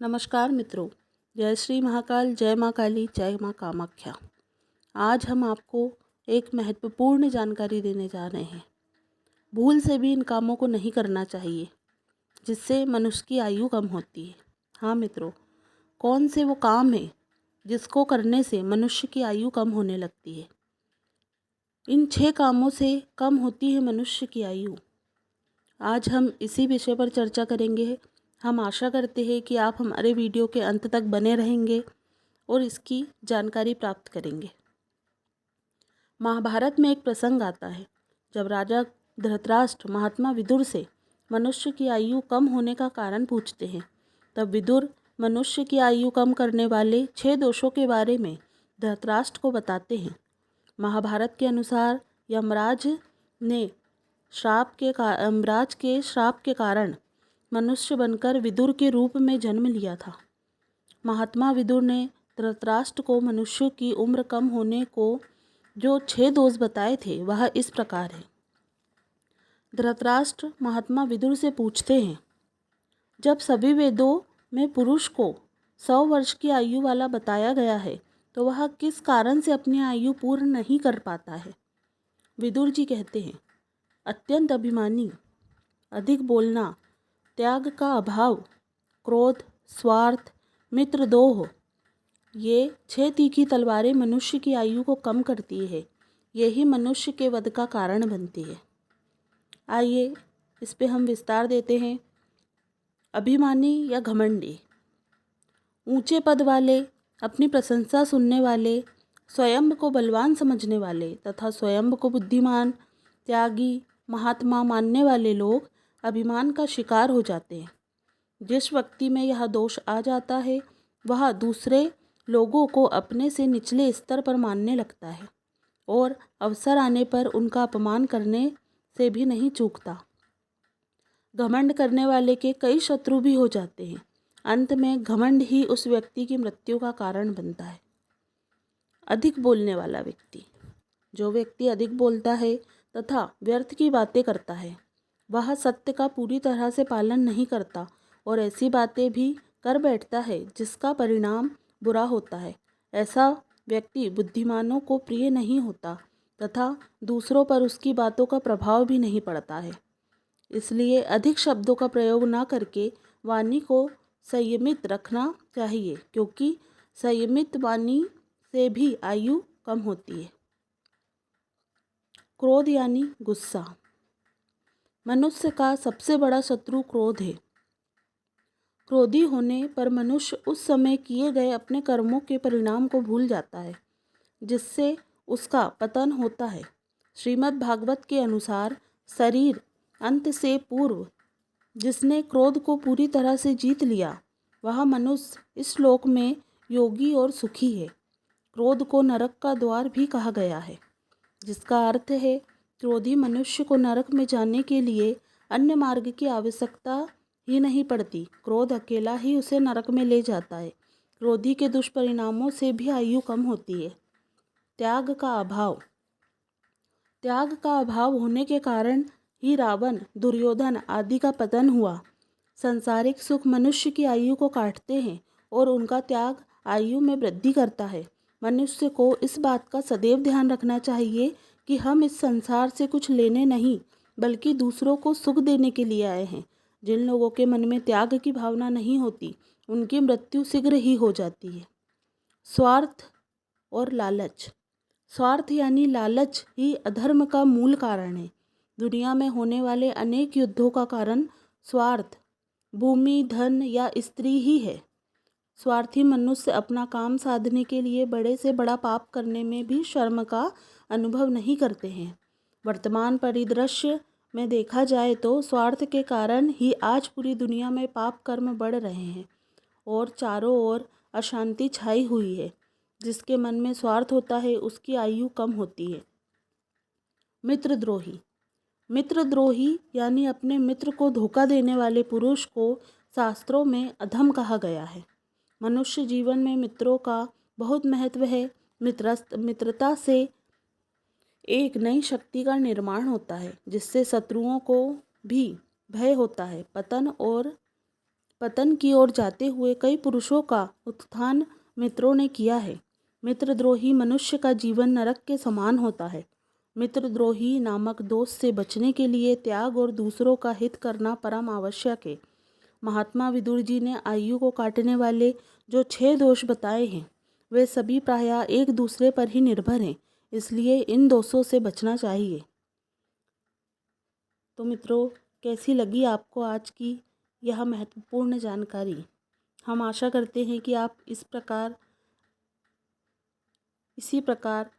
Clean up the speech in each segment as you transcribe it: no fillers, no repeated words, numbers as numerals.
नमस्कार मित्रों, जय श्री महाकाल, जय माँ काली, जय माँ कामाख्या। आज हम आपको एक महत्वपूर्ण जानकारी देने जा रहे हैं। भूल से भी इन कामों को नहीं करना चाहिए जिससे मनुष्य की आयु कम होती है। हाँ मित्रों, कौन से वो काम है जिसको करने से मनुष्य की आयु कम होने लगती है? इन 6 कामों से कम होती है मनुष्य की आयु। आज हम इसी विषय पर चर्चा करेंगे। हम आशा करते हैं कि आप हमारे वीडियो के अंत तक बने रहेंगे और इसकी जानकारी प्राप्त करेंगे। महाभारत में एक प्रसंग आता है जब राजा धृतराष्ट्र महात्मा विदुर से मनुष्य की आयु कम होने का कारण पूछते हैं। तब विदुर मनुष्य की आयु कम करने वाले 6 दोषों के बारे में धृतराष्ट्र को बताते हैं। महाभारत के अनुसार यमराज के श्राप के कारण मनुष्य बनकर विदुर के रूप में जन्म लिया था। महात्मा विदुर ने धृतराष्ट्र को मनुष्य की उम्र कम होने को जो 6 दोष बताए थे वह इस प्रकार है। धृतराष्ट्र महात्मा विदुर से पूछते हैं, जब सभी वेदों में पुरुष को 100 वर्ष की आयु वाला बताया गया है तो वह किस कारण से अपनी आयु पूर्ण नहीं कर पाता है? विदुर जी कहते हैं, अत्यंत अभिमानी, अधिक बोलना, त्याग का अभाव, क्रोध, स्वार्थ, मित्रद्रोह, ये 6 तीखी तलवारें मनुष्य की आयु को कम करती है। यही मनुष्य के वध का कारण बनती है। आइए इस पे हम विस्तार देते हैं। अभिमानी या घमंडी, ऊंचे पद वाले, अपनी प्रशंसा सुनने वाले, स्वयं को बलवान समझने वाले तथा स्वयं को बुद्धिमान, त्यागी, महात्मा मानने वाले लोग अभिमान का शिकार हो जाते हैं। जिस व्यक्ति में यह दोष आ जाता है वह दूसरे लोगों को अपने से निचले स्तर पर मानने लगता है और अवसर आने पर उनका अपमान करने से भी नहीं चूकता। घमंड करने वाले के कई शत्रु भी हो जाते हैं। अंत में घमंड ही उस व्यक्ति की मृत्यु का कारण बनता है। अधिक बोलने वाला व्यक्ति, जो व्यक्ति अधिक बोलता है तथा व्यर्थ की बातें करता है वह सत्य का पूरी तरह से पालन नहीं करता और ऐसी बातें भी कर बैठता है जिसका परिणाम बुरा होता है। ऐसा व्यक्ति बुद्धिमानों को प्रिय नहीं होता तथा दूसरों पर उसकी बातों का प्रभाव भी नहीं पड़ता है। इसलिए अधिक शब्दों का प्रयोग न करके वाणी को संयमित रखना चाहिए, क्योंकि संयमित वाणी से भी आयु कम होती है। क्रोध यानी गुस्सा, मनुष्य का सबसे बड़ा शत्रु क्रोध है। क्रोधी होने पर मनुष्य उस समय किए गए अपने कर्मों के परिणाम को भूल जाता है जिससे उसका पतन होता है। श्रीमद् भागवत के अनुसार शरीर अंत से पूर्व जिसने क्रोध को पूरी तरह से जीत लिया वह मनुष्य इस लोक में योगी और सुखी है। क्रोध को नरक का द्वार भी कहा गया है, जिसका अर्थ है क्रोधी मनुष्य को नरक में जाने के लिए अन्य मार्ग की आवश्यकता ही नहीं पड़ती। क्रोध अकेला ही उसे नरक में ले जाता है। क्रोधी के दुष्परिणामों से भी आयु कम होती है। त्याग का अभाव, त्याग का अभाव होने के कारण ही रावण, दुर्योधन आदि का पतन हुआ। सांसारिक सुख मनुष्य की आयु को काटते हैं और उनका त्याग आयु में वृद्धि करता है। मनुष्य को इस बात का सदैव ध्यान रखना चाहिए कि हम इस संसार से कुछ लेने नहीं बल्कि दूसरों को सुख देने के लिए आए हैं। जिन लोगों के मन में त्याग की भावना नहीं होती उनकी मृत्यु शीघ्र ही हो जाती है। स्वार्थ और लालच, स्वार्थ यानी लालच ही अधर्म का मूल कारण है। दुनिया में होने वाले अनेक युद्धों का कारण स्वार्थ, भूमि, धन या स्त्री ही है। स्वार्थी मनुष्य अपना काम साधने के लिए बड़े से बड़ा पाप करने में भी शर्म का अनुभव नहीं करते हैं। वर्तमान परिदृश्य में देखा जाए तो स्वार्थ के कारण ही आज पूरी दुनिया में पाप कर्म बढ़ रहे हैं और चारों ओर अशांति छाई हुई है। जिसके मन में स्वार्थ होता है उसकी आयु कम होती है। मित्रद्रोही, मित्रद्रोही यानी अपने मित्र को धोखा देने वाले पुरुष को शास्त्रों में अधम कहा गया है। मनुष्य जीवन में मित्रों का बहुत महत्व है। मित्रता से एक नई शक्ति का निर्माण होता है जिससे शत्रुओं को भी भय होता है। पतन और पतन की ओर जाते हुए कई पुरुषों का उत्थान मित्रों ने किया है। मित्रद्रोही मनुष्य का जीवन नरक के समान होता है। मित्रद्रोही नामक दोष से बचने के लिए त्याग और दूसरों का हित करना परम आवश्यक है। महात्मा विदुर जी ने आयु को काटने वाले जो 6 दोष बताए हैं, वे सभी प्रायः एक दूसरे पर ही निर्भर हैं, इसलिए इन दोषों से बचना चाहिए। तो मित्रों, कैसी लगी आपको आज की यह महत्वपूर्ण जानकारी? हम आशा करते हैं कि आप इसी प्रकार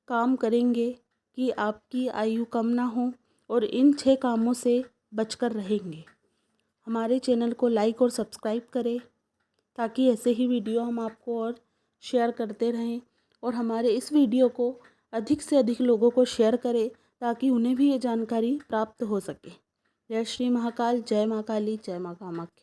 काम करेंगे कि आपकी आयु कम ना हो और इन 6 कामों से बचकर रहेंगे। हमारे चैनल को लाइक और सब्सक्राइब करें ताकि ऐसे ही वीडियो हम आपको और शेयर करते रहें, और हमारे इस वीडियो को अधिक से अधिक लोगों को शेयर करें ताकि उन्हें भी ये जानकारी प्राप्त हो सके। जय श्री महाकाल, जय माँ काली, जय माँ कामाख्या।